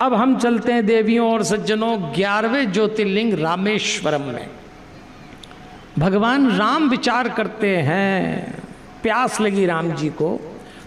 अब हम चलते हैं देवियों और सज्जनों 11वें ज्योतिर्लिंग रामेश्वरम में। भगवान राम विचार करते हैं, प्यास लगी राम जी को,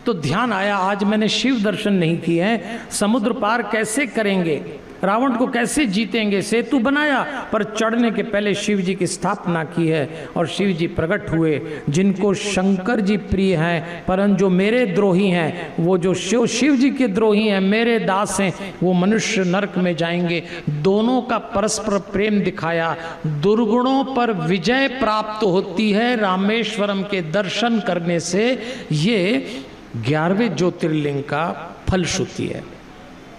तो ध्यान आया आज मैंने शिव दर्शन नहीं किए हैं, समुद्र पार कैसे करेंगे, रावण को कैसे जीतेंगे। सेतु बनाया पर चढ़ने के पहले शिव जी की स्थापना की है और शिव जी प्रकट हुए। जिनको शंकर जी प्रिय हैं परंतु जो मेरे द्रोही हैं, वो जो शिव जी के द्रोही हैं, मेरे दास हैं, वो मनुष्य नरक में जाएंगे। दोनों का परस्पर प्रेम दिखाया। दुर्गुणों पर विजय प्राप्त होती है रामेश्वरम के दर्शन करने से। ये 11वें ज्योतिर्लिंग का फलश्रुति है।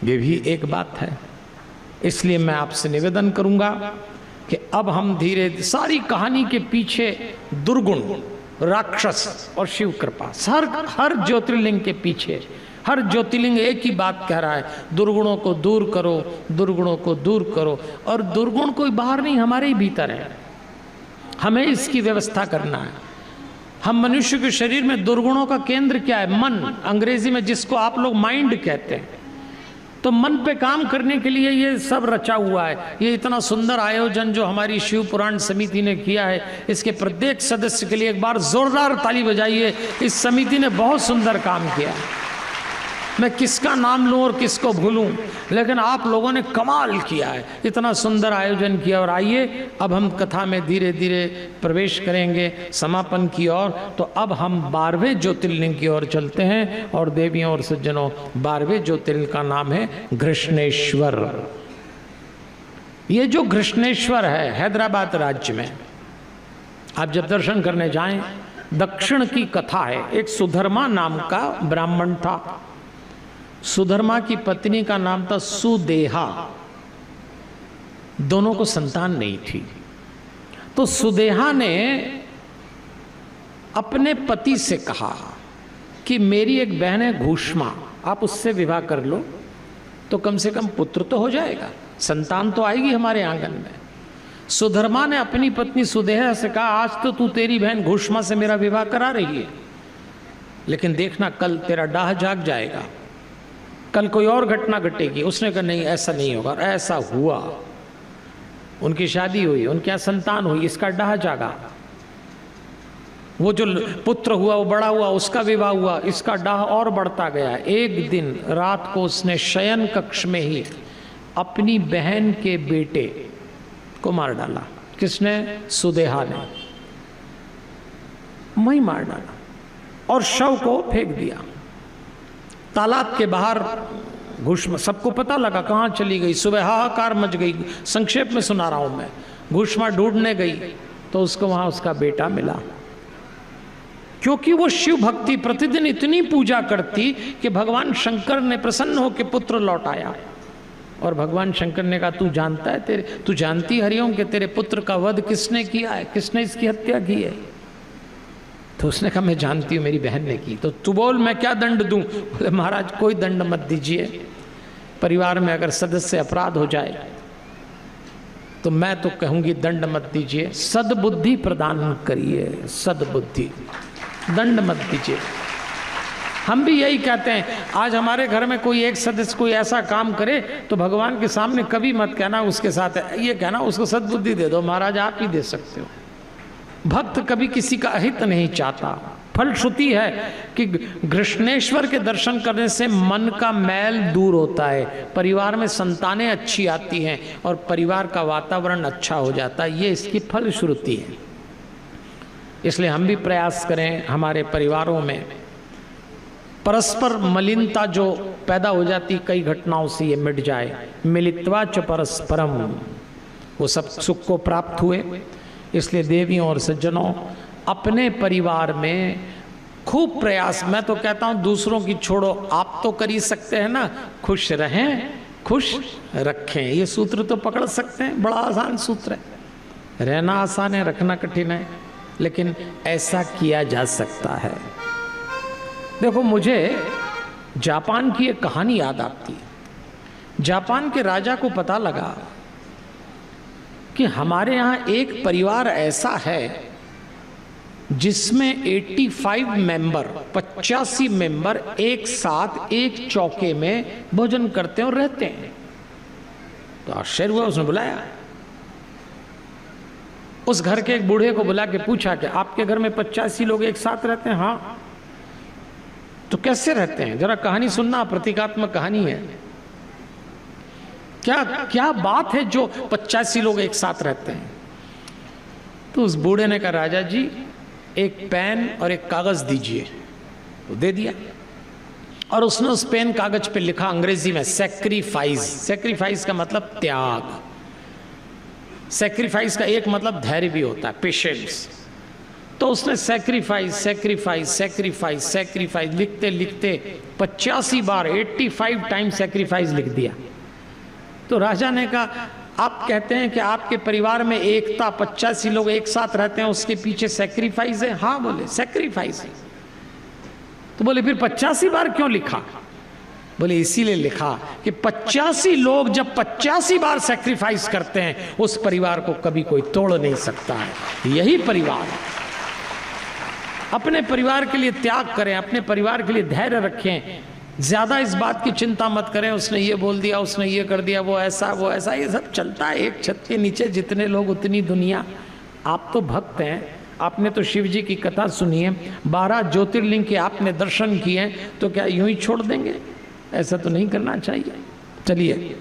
ये भी एक बात है। इसलिए मैं आपसे निवेदन करूंगा कि अब हम धीरे सारी कहानी के पीछे दुर्गुण, राक्षस और शिव कृपा, हर ज्योतिर्लिंग के पीछे हर ज्योतिर्लिंग एक ही बात कह रहा है, दुर्गुणों को दूर करो, दुर्गुणों को दूर करो। और दुर्गुण कोई बाहर नहीं, हमारे ही भीतर है, हमें इसकी व्यवस्था करना है। हम मनुष्य के शरीर में दुर्गुणों का केंद्र क्या है? मन, अंग्रेजी में जिसको आप लोग माइंड कहते हैं। तो मन पे काम करने के लिए ये सब रचा हुआ है। ये इतना सुंदर आयोजन जो हमारी शिव पुराण समिति ने किया है, इसके प्रत्येक सदस्य के लिए एक बार जोरदार ताली बजाइए। इस समिति ने बहुत सुंदर काम किया। मैं किसका नाम लूं और किसको भूलूं, लेकिन आप लोगों ने कमाल किया है, इतना सुंदर आयोजन किया। और आइए अब हम कथा में धीरे धीरे प्रवेश करेंगे समापन की ओर। तो अब हम 12वें ज्योतिर्लिंग की ओर चलते हैं। और देवियों और सज्जनों, 12वें ज्योतिर्लिंग का नाम है घृष्णेश्वर। ये जो घृष्णेश्वर है हैदराबाद राज्य में, आप जब दर्शन करने जाएं, दक्षिण की कथा है। एक सुधर्मा नाम का ब्राह्मण था। सुधर्मा की पत्नी का नाम था सुदेहा। दोनों को संतान नहीं थी। तो सुदेहा ने अपने पति से कहा कि मेरी एक बहन है घूष्मा, आप उससे विवाह कर लो तो कम से कम पुत्र तो हो जाएगा, संतान तो आएगी हमारे आंगन में। सुधर्मा ने अपनी पत्नी सुदेहा से कहा, आज तो तू तेरी बहन घूष्मा से मेरा विवाह करा रही है, लेकिन देखना कल तेरा डाह जाग जाएगा, कल कोई और घटना घटेगी। उसने कहा नहीं, ऐसा नहीं होगा। ऐसा हुआ, उनकी शादी हुई, उनके यहाँ संतान हुई, इसका डाह जागा। वो जो पुत्र हुआ वो बड़ा हुआ, उसका विवाह हुआ, इसका डाह और बढ़ता गया। एक दिन रात को उसने शयन कक्ष में ही अपनी बहन के बेटे को मार डाला। किसने? सुदेहा ने। वही मार डाला और शव को फेंक दिया तालाब के बाहर। घूष्मा, सबको पता लगा कहाँ चली गई। सुबह हाहाकार मच गई। संक्षेप में सुना रहा हूं मैं। घूष्मा ढूंढने गई तो उसको वहां उसका बेटा मिला। क्योंकि वो शिव भक्ति प्रतिदिन इतनी पूजा करती कि भगवान शंकर ने प्रसन्न होकर पुत्र लौटाया। और भगवान शंकर ने कहा, तू जानता है, तू जानती हरिओम कि तेरे पुत्र का वध किसने किया है, किसने इसकी हत्या की है? तो उसने कहा, मैं जानती हूँ, मेरी बहन ने की। तो तू बोल, मैं क्या दंड दूं? बोले, महाराज कोई दंड मत दीजिए, परिवार में अगर सदस्य अपराध हो जाए तो मैं तो कहूंगी दंड मत दीजिए, सद्बुद्धि प्रदान करिए, सद्बुद्धि, दंड मत दीजिए। हम भी यही कहते हैं। आज हमारे घर में कोई एक सदस्य कोई ऐसा काम करे तो भगवान के सामने कभी मत कहना उसके साथ है, ये कहना उसको सद्बुद्धि दे दो। महाराज आप ही दे सकते हो। भक्त कभी किसी का अहित नहीं चाहता। फलश्रुति है कि घृष्णेश्वर के दर्शन करने से मन का मैल दूर होता है, परिवार में संतानें अच्छी आती हैं और परिवार का वातावरण अच्छा हो जाता है। ये इसकी फलश्रुति है। इसलिए हम भी प्रयास करें हमारे परिवारों में परस्पर मलिनता जो पैदा हो जाती कई घटनाओं से ये मिट जाए। मिलित्वा च परस्परम, वो सब सुख को प्राप्त हुए। इसलिए देवियों और सज्जनों, अपने परिवार में खूब प्रयास, मैं तो कहता हूँ दूसरों की छोड़ो, आप तो कर ही सकते हैं ना, खुश रहें खुश रखें। ये सूत्र तो पकड़ सकते हैं, बड़ा आसान सूत्र है। रहना आसान है, रखना कठिन है, लेकिन ऐसा किया जा सकता है। देखो, मुझे जापान की एक कहानी याद आती है। जापान के राजा को पता लगा कि हमारे यहाँ एक परिवार ऐसा है जिसमें 85 मेंबर 85 मेंबर एक साथ एक चौके में भोजन करते हैं और रहते हैं। तो आश्चर्य हुआ, उसने बुलाया उस घर के एक बूढ़े को, बुला के पूछा कि आपके घर में 85 लोग एक साथ रहते हैं? हाँ। तो कैसे रहते हैं, जरा कहानी सुनना, प्रतीकात्मक कहानी है। क्या क्या बात है जो 85 लोग एक साथ रहते हैं? तो उस बूढ़े ने कहा, राजा जी एक पेन और एक कागज दीजिए। वो दे दिया और उसने उस पेन कागज पे लिखा अंग्रेजी में सैक्रिफाइस। सैक्रिफाइस का मतलब त्याग। सैक्रिफाइस का एक मतलब धैर्य भी होता है, पेशेंस। तो उसने सैक्रिफाइस सैक्रिफाइस सैक्रिफाइस सैक्रिफाइस लिखते लिखते 85 बार 85 टाइम सैक्रिफाइस लिख दिया। तो राजा ने कहा, आप कहते हैं कि आपके परिवार में एकता, 85 लोग एक साथ रहते हैं, उसके पीछे सैक्रिफाइस है? हाँ बोले, सैक्रिफाइस है। तो बोले फिर 85 बार क्यों लिखा? बोले इसीलिए लिखा कि 85 लोग जब 85 बार सैक्रिफाइस करते हैं, उस परिवार को कभी कोई तोड़ नहीं सकता है। यही परिवार है। अपने परिवार के लिए त्याग करें, अपने परिवार के लिए धैर्य रखें, ज्यादा इस बात की चिंता मत करें उसने ये बोल दिया, उसने ये कर दिया, वो ऐसा, ये सब चलता है। एक छत के नीचे जितने लोग उतनी दुनिया। आप तो भक्त हैं, आपने तो शिव जी की कथा सुनी है, 12 ज्योतिर्लिंग के आपने दर्शन किए, तो क्या यूं ही छोड़ देंगे? ऐसा तो नहीं करना चाहिए। चलिए,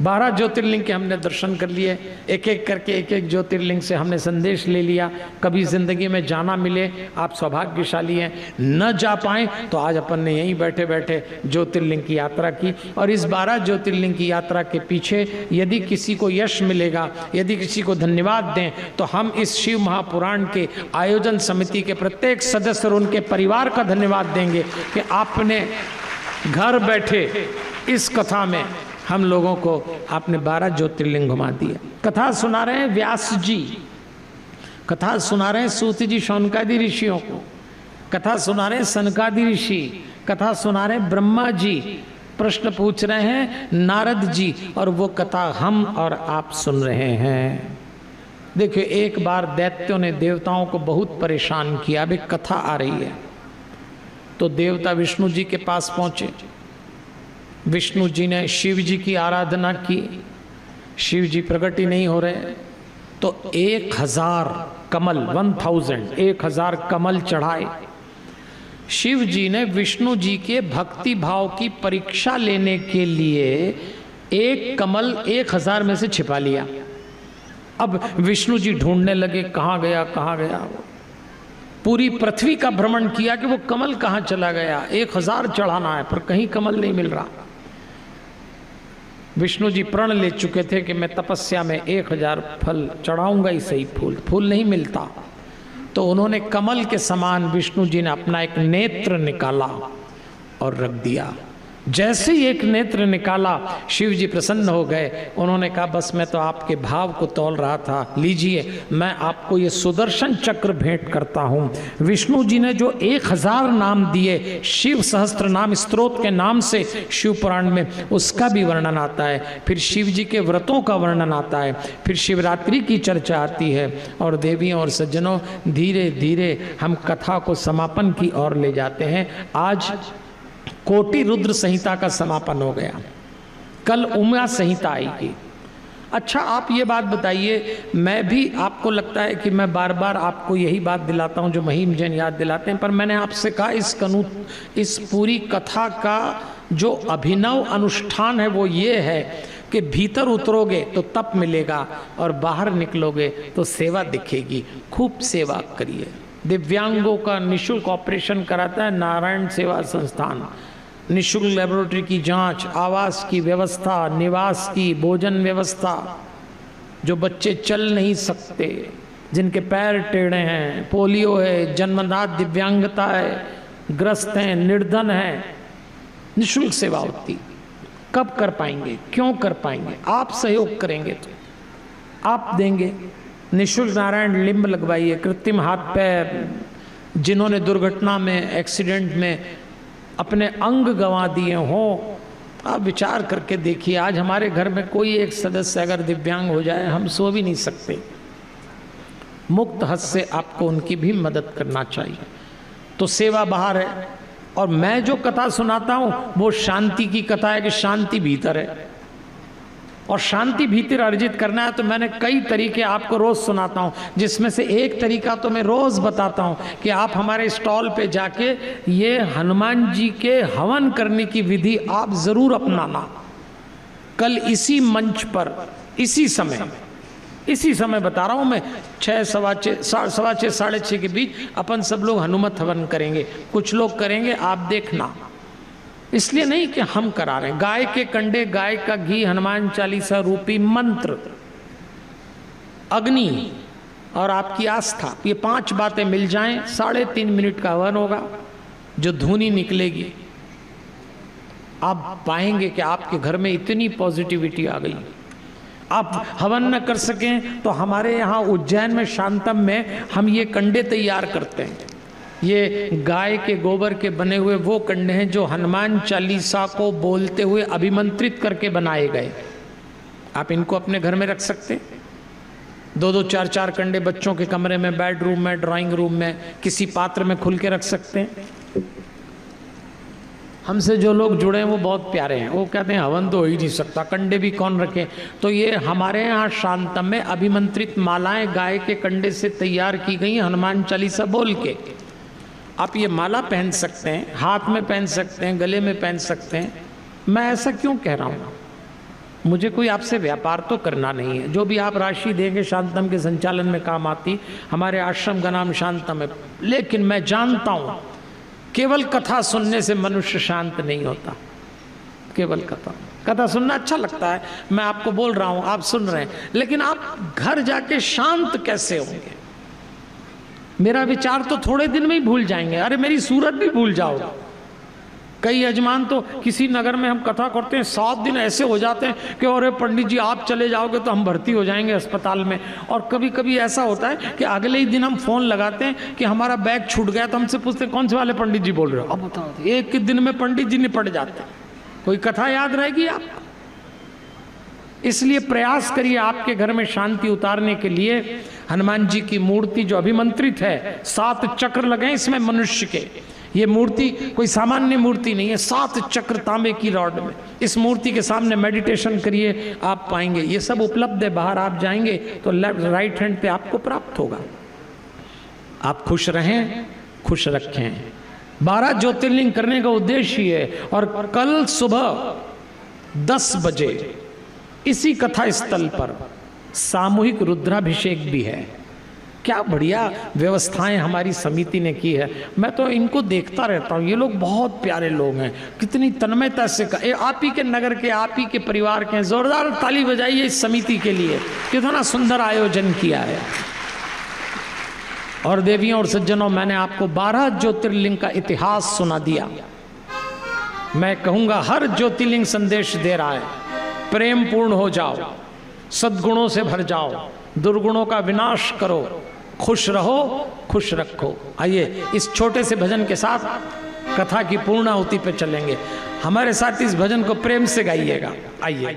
12 ज्योतिर्लिंग के हमने दर्शन कर लिए, एक एक करके एक एक ज्योतिर्लिंग से हमने संदेश ले लिया। कभी जिंदगी में जाना मिले, आप सौभाग्यशाली हैं। न जा पाए तो आज अपन ने यहीं बैठे बैठे ज्योतिर्लिंग की यात्रा की। और इस 12 ज्योतिर्लिंग की यात्रा के पीछे यदि किसी को यश मिलेगा, यदि किसी को धन्यवाद दें, तो हम इस शिव महापुराण के आयोजन समिति के प्रत्येक सदस्य और उनके परिवार का धन्यवाद देंगे कि आपने घर बैठे इस कथा में हम लोगों को आपने 12 ज्योतिर्लिंग घुमा दिए। कथा सुना रहे हैं व्यास जी, कथा सुना रहे हैं सूत जी शौनकादि ऋषियों को, कथा सुना रहे हैं सनकादि ऋषि, कथा सुना रहे हैं ब्रह्मा जी, प्रश्न पूछ रहे हैं नारद जी, और वो कथा हम और आप सुन रहे हैं। देखिए, एक बार दैत्यों ने देवताओं को बहुत परेशान किया। अब एक कथा आ रही है, तो देवता विष्णु जी के पास पहुंचे। विष्णु जी ने शिव जी की आराधना की, शिव जी प्रकट ही नहीं हो रहे, तो 1000 कमल 1000 कमल चढ़ाए। शिव जी ने विष्णु जी के भक्ति भाव की परीक्षा लेने के लिए एक कमल 1000 में से छिपा लिया। अब विष्णु जी ढूंढने लगे, कहाँ गया कहाँ गया। पूरी पृथ्वी का भ्रमण किया कि वो कमल कहाँ चला गया। 1000 चढ़ाना है पर कहीं कमल नहीं मिल रहा। विष्णु जी प्रण ले चुके थे कि मैं तपस्या में 1000 फल चढ़ाऊंगा ही सही, फूल नहीं मिलता। तो उन्होंने कमल के समान विष्णु जी ने अपना एक नेत्र निकाला और रख दिया। जैसे ही एक नेत्र निकाला, शिव जी प्रसन्न हो गए। उन्होंने कहा, बस मैं तो आपके भाव को तौल रहा था, लीजिए मैं आपको ये सुदर्शन चक्र भेंट करता हूँ। विष्णु जी ने जो 1000 नाम दिए, शिव सहस्त्र नाम स्तोत्र के नाम से शिव पुराण में उसका भी वर्णन आता है, फिर शिव जी के व्रतों का वर्णन आता है, फिर शिवरात्रि की चर्चा आती है। और देवियों और सज्जनों, धीरे धीरे हम कथा को समापन की ओर ले जाते हैं। आज कोटि रुद्र संहिता का समापन हो गया, कल उमा संहिता आएगी। अच्छा, आप ये बात बताइए, मैं भी आपको लगता है कि मैं बार बार आपको यही बात दिलाता हूँ जो महिम जैन याद दिलाते हैं, पर मैंने आपसे कहा इस पूरी कथा का जो अभिनव अनुष्ठान है वो ये है कि भीतर उतरोगे तो तप मिलेगा और बाहर निकलोगे तो सेवा दिखेगी। खूब सेवा करिए। दिव्यांगों का निःशुल्क ऑपरेशन कराता है नारायण सेवा संस्थान। निःशुल्क लेबोरेटरी की जांच, आवास की व्यवस्था, निवास की, भोजन व्यवस्था। जो बच्चे चल नहीं सकते, जिनके पैर टेढ़े हैं, पोलियो है, जन्मजात दिव्यांगता है, ग्रस्त हैं, निर्धन हैं, निःशुल्क सेवा होती। कब कर पाएंगे, क्यों कर पाएंगे? आप सहयोग करेंगे तो आप देंगे। निःशुल्क नारायण लिंब लगवाइए। कृत्रिम हाथ पैर, जिन्होंने दुर्घटना में, एक्सीडेंट में अपने अंग गंवा दिए हों, आप विचार करके देखिए। आज हमारे घर में कोई एक सदस्य अगर दिव्यांग हो जाए, हम सो भी नहीं सकते। मुक्त हस्त से आपको उनकी भी मदद करना चाहिए। तो सेवा बाहर है, और मैं जो कथा सुनाता हूं वो शांति की कथा है कि शांति भीतर है, और शांति भीतर अर्जित करना है। तो मैंने कई तरीके आपको रोज सुनाता हूं, जिसमें से एक तरीका तो मैं रोज बताता हूं कि आप हमारे स्टॉल पे जाके ये हनुमान जी के हवन करने की विधि आप जरूर अपनाना। कल इसी मंच पर इसी समय बता रहा हूं मैं, 6, सवा 6, साढ़े 6 के बीच अपन सब लोग हनुमत हवन करेंगे। कुछ लोग करेंगे, आप देखना, इसलिए नहीं कि हम करा रहे हैं। गाय के कंडे, गाय का घी, हनुमान चालीसा रूपी मंत्र, अग्नि और आपकी आस्था, ये 5 बातें मिल जाएं, 3.5 मिनट का हवन होगा। जो धुनी निकलेगी, आप पाएंगे कि आपके घर में इतनी पॉजिटिविटी आ गई। आप हवन न कर सकें तो हमारे यहाँ उज्जैन में शांतम में हम ये कंडे तैयार करते हैं। ये गाय के गोबर के बने हुए वो कंडे हैं जो हनुमान चालीसा को बोलते हुए अभिमंत्रित करके बनाए गए। आप इनको अपने घर में रख सकते हैं। 2-2, 4-4 कंडे बच्चों के कमरे में, बेडरूम में, ड्राइंग रूम में, किसी पात्र में खुल के रख सकते हैं। हमसे जो लोग जुड़े हैं वो बहुत प्यारे हैं, वो कहते हैं हवन तो हो ही नहीं सकता, कंडे भी कौन रखे। तो ये हमारे यहाँ शांतम में अभिमंत्रित मालाएं गाय के कंडे से तैयार की गई, हनुमान चालीसा बोल के। आप ये माला पहन सकते हैं, हाथ में पहन सकते हैं, गले में पहन सकते हैं। मैं ऐसा क्यों कह रहा हूँ? मुझे कोई आपसे व्यापार तो करना नहीं है। जो भी आप राशि देंगे शांतम के संचालन में काम आती। हमारे आश्रम का नाम शांतम है। लेकिन मैं जानता हूँ केवल कथा सुनने से मनुष्य शांत नहीं होता। केवल कथा सुनना अच्छा लगता है, मैं आपको बोल रहा हूँ, आप सुन रहे हैं, लेकिन आप घर जाके शांत कैसे होंगे? मेरा विचार तो थोड़े दिन में ही भूल जाएंगे। अरे मेरी सूरत भी भूल जाओ। कई यजमान तो किसी नगर में हम कथा करते हैं, 7 दिन ऐसे हो जाते हैं कि अरे पंडित जी आप चले जाओगे तो हम भर्ती हो जाएंगे अस्पताल में। और कभी कभी ऐसा होता है कि अगले ही दिन हम फोन लगाते हैं कि हमारा बैग छूट गया, तो हमसे पूछते हैं कौन से वाले पंडित जी बोल रहे हो? अब बताओ, एक ही दिन में पंडित जी निपट जाते हैं। कोई कथा याद रहेगी आपको? इसलिए प्रयास करिए आपके घर में शांति उतारने के लिए हनुमान जी की मूर्ति जो अभिमंत्रित है, 7 चक्र लगे इसमें मनुष्य के। ये मूर्ति कोई सामान्य मूर्ति नहीं है, 7 चक्र तांबे की रॉड में। इस मूर्ति के सामने मेडिटेशन करिए, आप पाएंगे ये सब उपलब्ध है। बाहर आप जाएंगे तो लेफ्ट राइट हैंड पे आपको प्राप्त होगा। आप खुश रहें, खुश रखें। 12 ज्योतिर्लिंग करने का उद्देश्य ही है। और कल सुबह 10 बजे इसी कथा स्थल पर सामूहिक रुद्राभिषेक भी है। क्या बढ़िया व्यवस्थाएं हमारी समिति ने की है। मैं तो इनको देखता रहता हूँ, ये लोग बहुत प्यारे लोग हैं। कितनी तन्मयता से आप ही के नगर के, आप ही के परिवार के। जोरदार ताली बजाइए इस समिति के लिए, कितना सुंदर आयोजन किया है। और देवियों और सज्जनों, मैंने आपको 12 ज्योतिर्लिंग का इतिहास सुना दिया। मैं कहूँगा हर ज्योतिर्लिंग संदेश दे रहा है, प्रेम पूर्ण हो जाओ, सद्गुणों से भर जाओ, दुर्गुणों का विनाश करो, खुश रहो, खुश रखो। आइए इस छोटे से भजन के साथ कथा की पूर्णाहुति पे चलेंगे। हमारे साथ इस भजन को प्रेम से गाइएगा। आइए।